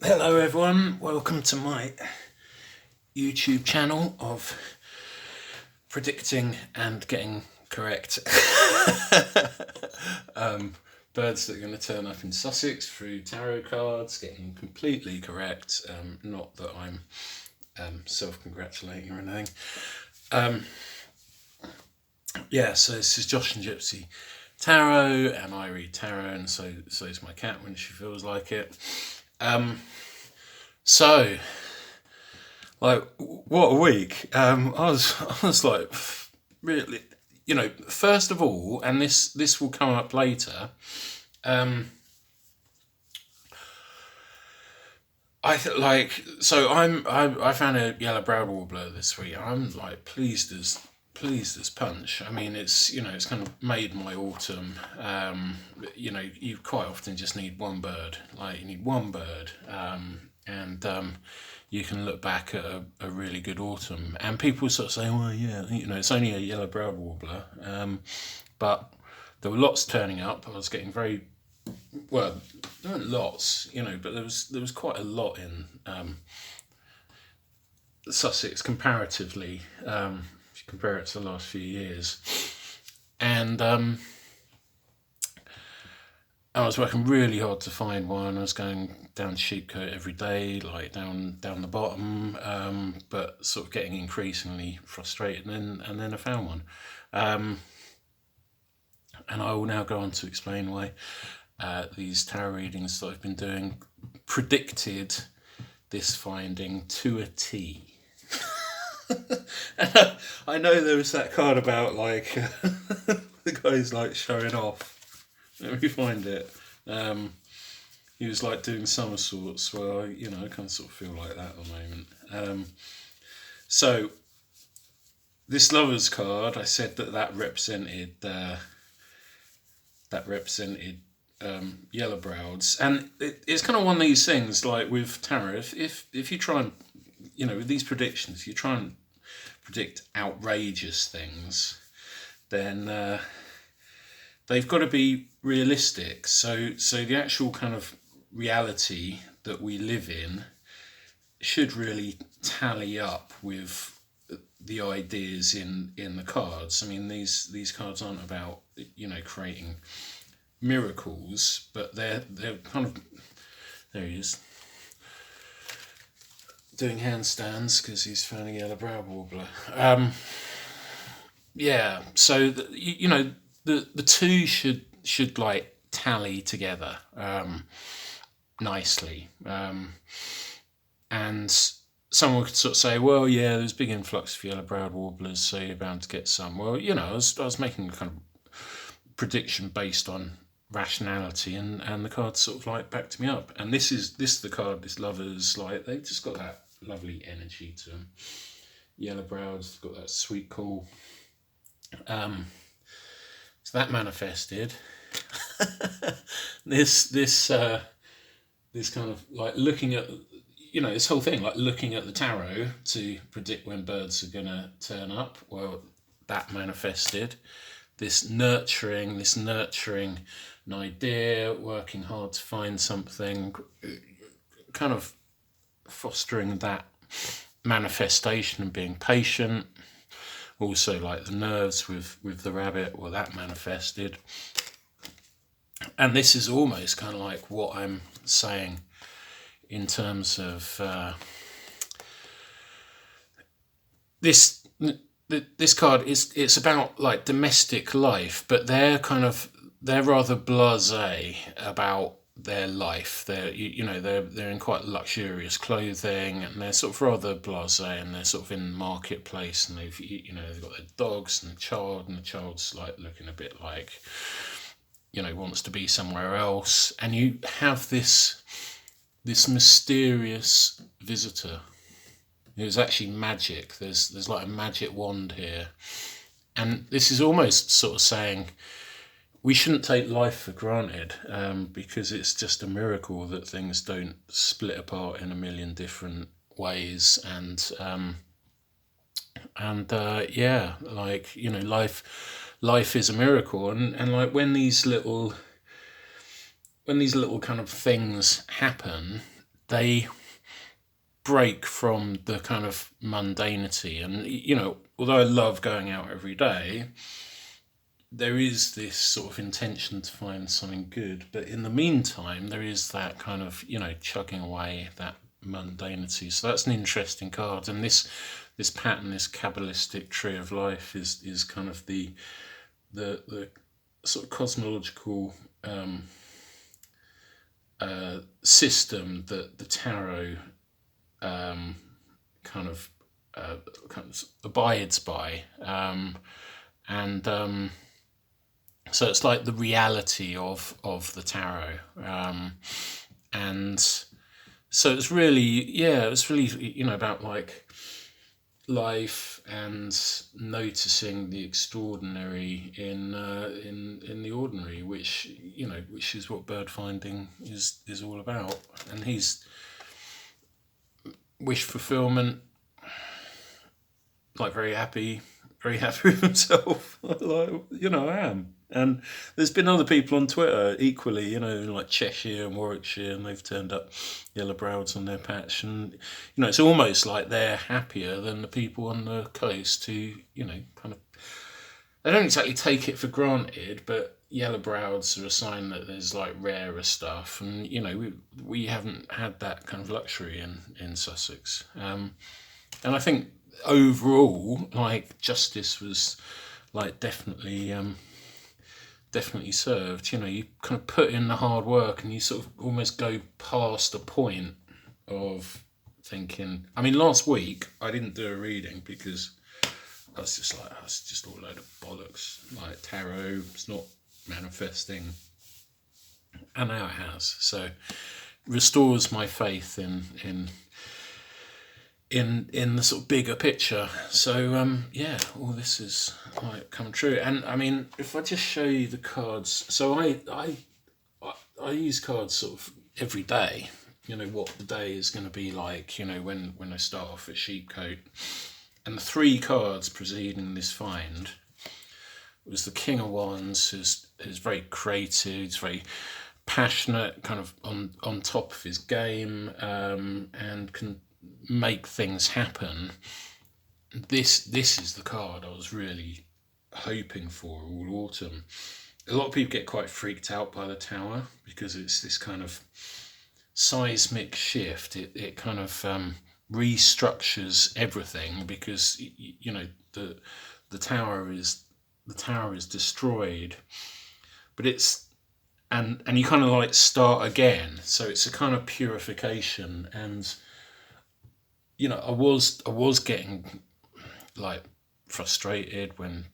Hello everyone, welcome to my YouTube channel of predicting and getting correct birds that are going to turn up in Sussex through tarot cards, getting completely correct, not that I'm self-congratulating or anything. So this is Josh and Gypsy Tarot, and I read tarot, and so is my cat when she feels like it. So, like, what a week! I was like, really, First of all, and this will come up later. I found a yellow-browed warbler this week. I'm like pleased as punch. I mean, it's kind of made my autumn. You quite often just need one bird. Like you need one bird, and you can look back at a really good autumn. And people sort of say, well, yeah, it's only a yellow-browed warbler, but there were lots turning up. I was getting very well. There weren't lots, but there was quite a lot in Sussex comparatively. If you compare it to the last few years, and I was working really hard to find one. I was going down Sheepcote every day, like down the bottom, but sort of getting increasingly frustrated. And then I found one, and I will now go on to explain why these tarot readings that I've been doing predicted this finding to a T. I know there was that card about like the guy's like showing off. Let me find it. He was like doing somersaults. Well, I kind of sort of feel like that at the moment. So this lovers card, I said that represented yellow browds, and it's kind of one of these things like with tarot. If you try and with these predictions, you try and predict outrageous things, then they've got to be realistic. So the actual kind of reality that we live in should really tally up with the ideas in the cards. I mean, these cards aren't about creating miracles, but they're kind of, there he is doing handstands because he's found a yellow-browed warbler. So the two should like tally together nicely, and someone could sort of say, well, yeah, there's a big influx of yellow-browed warblers, so you're bound to get some. Well, I was making a kind of prediction based on rationality, and the cards sort of like backed me up. And this is the card, this lovers, like they've just got that lovely energy to them. Yellow-browds got that sweet cool. So that manifested. this kind of like looking at this whole thing, like looking at the tarot to predict when birds are gonna turn up. Well, that manifested. This nurturing an idea, working hard to find something, kind of fostering that manifestation and being patient. Also, like the nerves with the rabbit, well, that manifested. And this is almost kind of like what I'm saying in terms of this card. It's about like domestic life, but they're rather blasé about their life. They're in quite luxurious clothing, and they're sort of rather blasé, and they're sort of in the marketplace, and they've got their dogs and the child's like looking a bit like wants to be somewhere else, and you have this mysterious visitor who's actually magic. There's like a magic wand here, and this is almost sort of saying we shouldn't take life for granted, because it's just a miracle that things don't split apart in a million different ways, and life is a miracle, and like when these little kind of things happen, they break from the kind of mundanity. And, you know, although I love going out every day, there is this sort of intention to find something good. But in the meantime, there is that kind of, you know, chugging away that mundanity. So that's an interesting card. And this pattern, this Kabbalistic tree of life, is kind of the sort of cosmological system that the tarot kind of abides by, and so it's like the reality of the tarot, and so it's really, you know, about like life and noticing the extraordinary in the ordinary, which, you know, which is what bird finding is all about. And he's wish fulfillment, like very happy with himself. Like, you know, I am. And there's been other people on Twitter equally, you know, like Cheshire and Warwickshire, and they've turned up yellow browds on their patch. And, you know, it's almost like they're happier than the people on the coast who, you know, kind of, they don't exactly take it for granted, but yellow browds are a sign that there's like rarer stuff. And, you know, we haven't had that kind of luxury in Sussex. And I think overall, like, justice was like definitely served. You know, you kind of put in the hard work and you sort of almost go past a point of thinking. I mean, last week I didn't do a reading because I was just like, it's just all a load of bollocks. Like, tarot, it's not manifesting. And now it has. So restores my faith in the sort of bigger picture. So yeah, all this is like come true. And I mean, if I just show you the cards, so I use cards sort of every day. You know what the day is going to be like. You know, when I start off at Sheepcote, and the three cards preceding this find was the King of Wands, who's very creative, he's very passionate, kind of on top of his game, and can make things happen. This is the card I was really hoping for all autumn. A lot of people get quite freaked out by the Tower because it's this kind of seismic shift. It kind of restructures everything because, you know, the tower is destroyed, but it's and you kind of like start again. So it's a kind of purification. And, you know, I was getting like frustrated when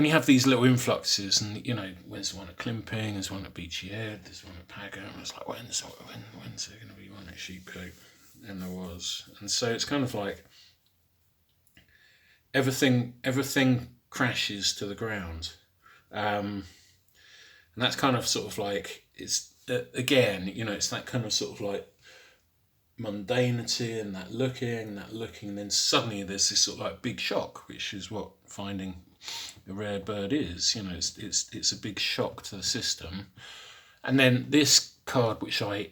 you have these little influxes, and, you know, there's one at Climping, there's one at Beachy Head, there's one at Paga, and I was like, when's there going to be one at Sheepcote? And there was. And so it's kind of like everything crashes to the ground. And that's kind of sort of like, it's, again, you know, it's that kind of sort of like mundanity and that looking, and then suddenly there's this sort of like big shock, which is what finding a rare bird is. You know, it's a big shock to the system. And then this card, which I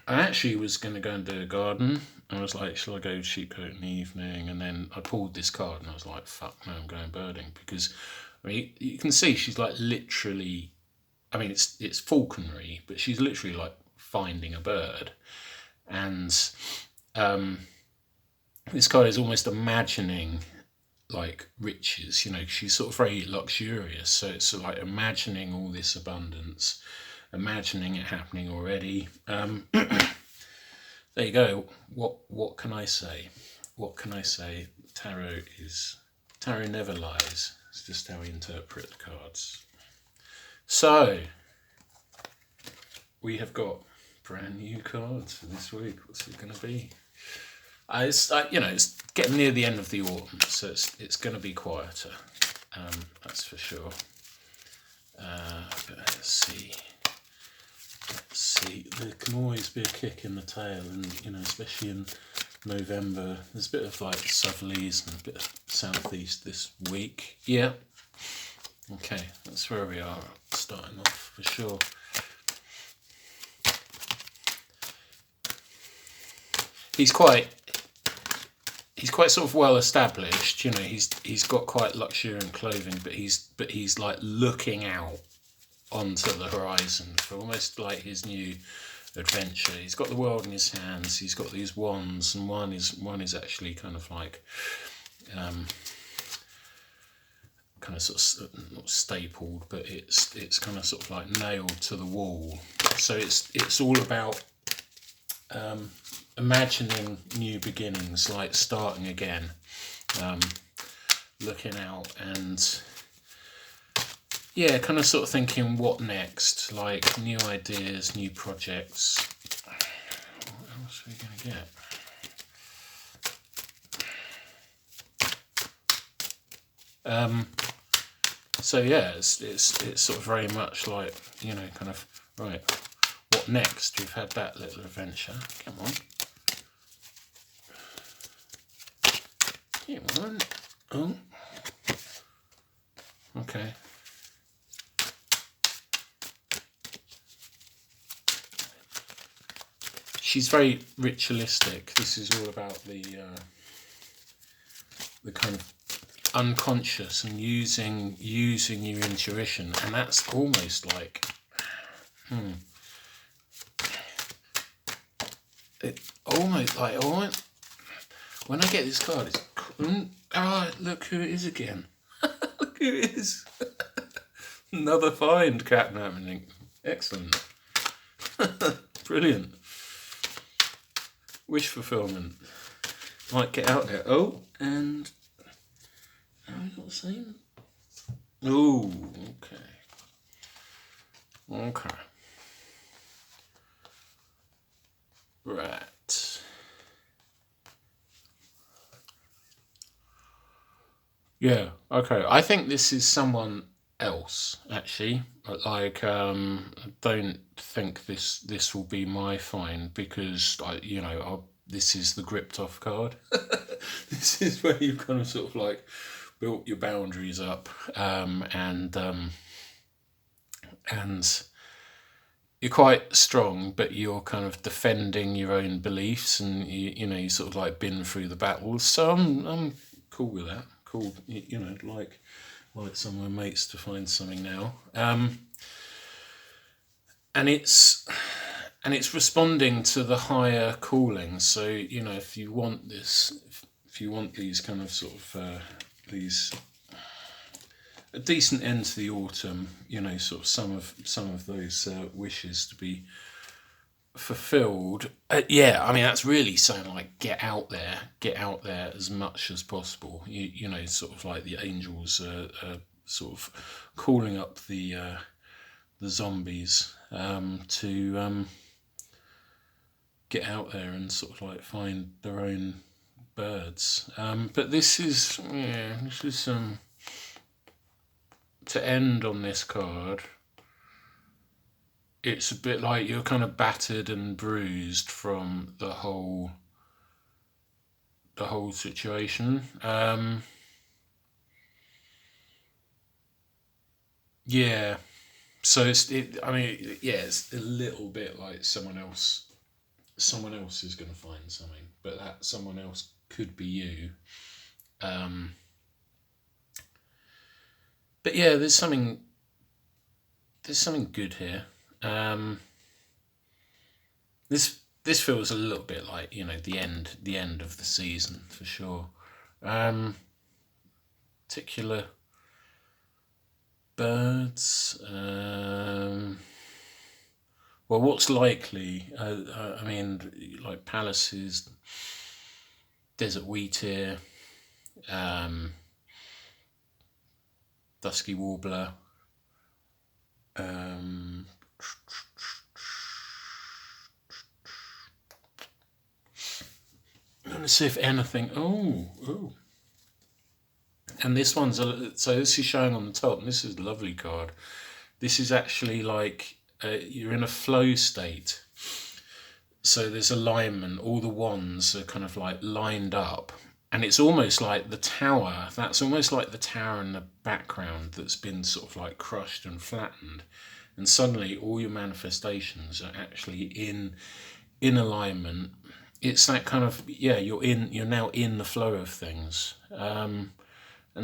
actually was going to go and do a garden. I was like, shall I go to Sheepcote in the evening? And then I pulled this card and I was like, fuck no, I'm going birding. Because, I mean, you can see she's like literally, I mean, it's falconry, but she's literally like finding a bird. And this card is almost imagining like riches, you know, she's sort of very luxurious. So it's like imagining all this abundance, imagining it happening already. There you go. What can I say? What can I say? Tarot never lies. It's just how we interpret the cards. So we have got brand new cards for this week. What's it going to be? It's you know, it's getting near the end of the autumn, so it's going to be quieter. That's for sure. But let's see. There can always be a kick in the tail, and, you know, especially in November, there's a bit of like southerlies and a bit of southeast this week. Yeah. Okay, that's where we are starting off for sure. he's quite sort of well established. You know, he's got quite luxuriant clothing, but he's like looking out onto the horizon for almost like his new adventure. He's got the world in his hands. He's got these wands, and one is actually kind of like kind of sort of not stapled, but it's kind of sort of like nailed to the wall. So it's all about imagining new beginnings, like starting again, looking out and kind of sort of thinking what next, like new ideas, new projects. What else are we going to get? So yeah, it's sort of very much like, you know, kind of, right, what next? We've had that little adventure. Come on. Come on. Oh. Okay. She's very ritualistic. This is all about the kind of unconscious and using your intuition, and that's almost like almost like when I get this card, it's look who it is again. Look who it is. Another find, Captain happening. Excellent. Brilliant. Wish fulfillment. Might get out there. Oh, and have we got the same? Oh, okay. Okay. Right. Yeah, okay. I think this is someone else, actually. Like, I don't think this will be my find, because this is the gripped off card. This is where you've kind of sort of like built your boundaries up, and you're quite strong, but you're kind of defending your own beliefs, and you sort of like been through the battles. So I'm cool with that. Cool, like some of my mates to find something now. And it's responding to the higher calling. So if you want this, if you want these kind of sort of a decent end to the autumn, sort of some of those wishes to be fulfilled. I mean, that's really saying like get out there as much as possible. Sort of like the angels are sort of calling up the zombies to get out there and sort of like find their own birds. But this is to end on this card. It's a bit like you're kind of battered and bruised from the whole situation. So it's a little bit like someone else is going to find something, but that someone else could be you. But yeah, there's something good here. This feels a little bit like the end of the season for sure. Particular birds. Well, what's likely? I mean, like palaces, desert wheatear, dusky warbler. I'm going to see if anything. Oh. And this one's so this is showing on the top, and this is a lovely card. This is actually like you're in a flow state. So there's alignment. All the wands are kind of like lined up, and it's almost like the tower. That's almost like the tower in the background that's been sort of like crushed and flattened, and suddenly all your manifestations are actually in alignment, it's that kind of, you're now in the flow of things, and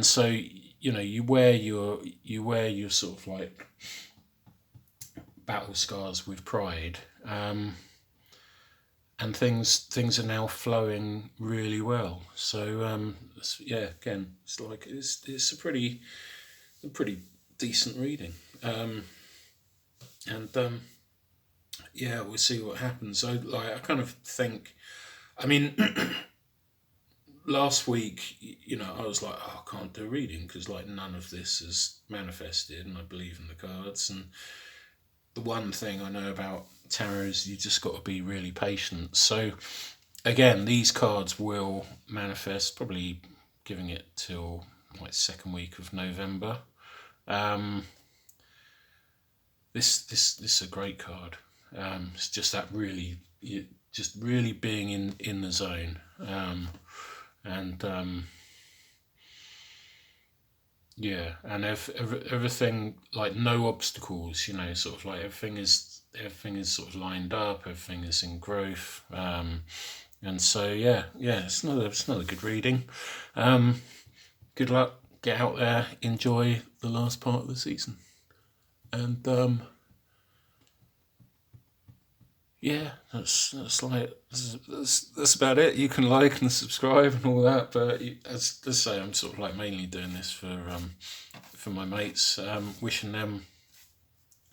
so you wear your sort of like battle scars with pride, and things are now flowing really well. So again, it's like it's a pretty decent reading, and we'll see what happens. I kind of think, I mean, last week, I was like, oh, I can't do a reading because like none of this is manifested, and I believe in the cards. And the one thing I know about tarot is you just got to be really patient. So again, these cards will manifest, probably giving it till like second week of November. This is a great card. It's just that really, just really being in the zone, and and everything, like no obstacles. Sort of like everything is sort of lined up. Everything is in growth, and so it's another good reading. Good luck. Get out there. Enjoy the last part of the season, and that's about it. You can like and subscribe and all that, but as I say, I'm sort of like mainly doing this for my mates, wishing them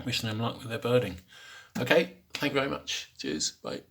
luck with their birding. Okay, thank you very much. Cheers. Bye.